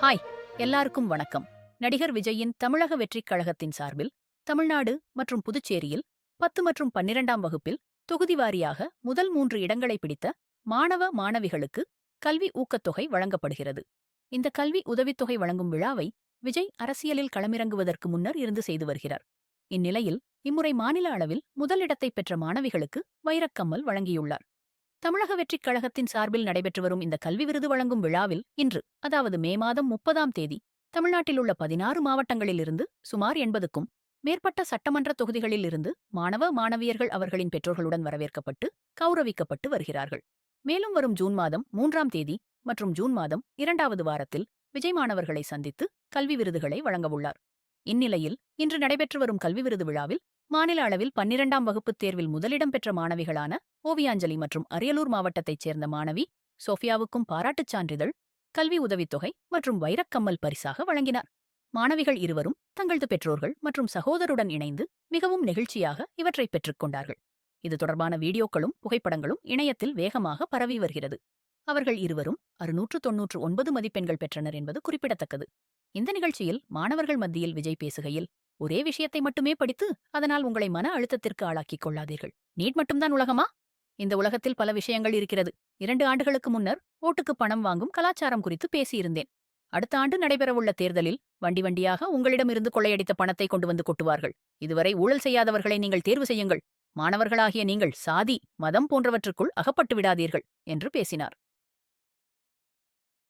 Hi, எல்லாருக்கும் வணக்கம். நடிகர் விஜயின் தமிழக வெற்றிக் கழகத்தின் சார்பில் தமிழ்நாடு மற்றும் புதுச்சேரியில் 10 மற்றும் 12ஆம் வகுப்பில் தொகுதி வாரியாக முதல் 3 இடங்களை பிடித்த மாணவ மாணவிகளுக்கு கல்வி ஊக்கத்தொகை வழங்கப்படுகிறது. இந்த கல்வி உதவித்தொகை வழங்கும் விழாவை விஜய் அரசியலில் களமிறங்குவதற்கு முன்னர் இருந்து செய்து வருகிறார். இந்நிலையில் இம்முறை மாநில அளவில் முதலிடத்தை பெற்ற மாணவிகளுக்கு வைரக்கம்மல் வழங்கியுள்ளார். தமிழக வெற்றிக் கழகத்தின் சார்பில் நடைபெற்று வரும் இந்த கல்வி விருது வழங்கும் விழாவில் இன்று, அதாவது மே மாதம் 30ஆம் தேதி, தமிழ்நாட்டில் உள்ள 16 மாவட்டங்களிலிருந்து சுமார் 80க்கும் மேற்பட்ட சட்டமன்ற தொகுதிகளில் இருந்து மாணவ மாணவியர்கள் அவர்களின் பெற்றோர்களுடன் வரவேற்கப்பட்டு கௌரவிக்கப்பட்டு வருகிறார்கள். மேலும் வரும் ஜூன் மாதம் 3ஆம் தேதி மற்றும் ஜூன் மாதம் 2வது வாரத்தில் விஜய் மாணவர்களை சந்தித்து கல்வி விருதுகளை வழங்கவுள்ளார். இந்நிலையில் இன்று நடைபெற்று வரும் கல்வி விருது விழாவில் மாநில அளவில் 12ஆம் வகுப்புத் தேர்வில் முதலிடம் பெற்ற மாணவிகளான ஓவியாஞ்சலி மற்றும் அரியலூர் மாவட்டத்தைச் சேர்ந்த மாணவி சோஃபியாவுக்கும் பாராட்டுச் சான்றிதழ், கல்வி உதவித்தொகை மற்றும் வைரக்கம்மல் பரிசாக வழங்கினார். மாணவிகள் இருவரும் தங்களது பெற்றோர்கள் மற்றும் சகோதருடன் இணைந்து மிகவும் நெகிழ்ச்சியாக இவற்றை பெற்றுக் கொண்டார்கள். இது தொடர்பான வீடியோக்களும் புகைப்படங்களும் இணையத்தில் வேகமாக பரவி வருகிறது. அவர்கள் இருவரும் 699 மதிப்பெண்கள் பெற்றனர் என்பது குறிப்பிடத்தக்கது. இந்த நிகழ்ச்சியில் மாணவர்கள் மத்தியில் விஜய் பேசுகையில், ஒரே விஷயத்தை மட்டுமே படித்து அதனால் உங்களை மன அழுத்தத்திற்கு ஆளாக்கிக் கொள்ளாதீர்கள். நீட் மட்டும்தான் உலகமா? இந்த உலகத்தில் பல விஷயங்கள் இருக்கிறது. 2 ஆண்டுகளுக்கு முன்னர் ஓட்டுக்கு பணம் வாங்கும் கலாச்சாரம் குறித்து பேசியிருந்தேன். அடுத்த ஆண்டு நடைபெறவுள்ள தேர்தலில் வண்டி வண்டியாக உங்களிடமிருந்து கொள்ளையடித்த பணத்தை கொண்டு வந்து கொட்டுவார்கள். இதுவரை ஊழல் செய்யாதவர்களை நீங்கள் தேர்வு செய்யுங்கள். மாணவர்களாகிய நீங்கள் சாதி, மதம் போன்றவற்றுக்குள் அகப்பட்டு விடாதீர்கள் என்று பேசினார்.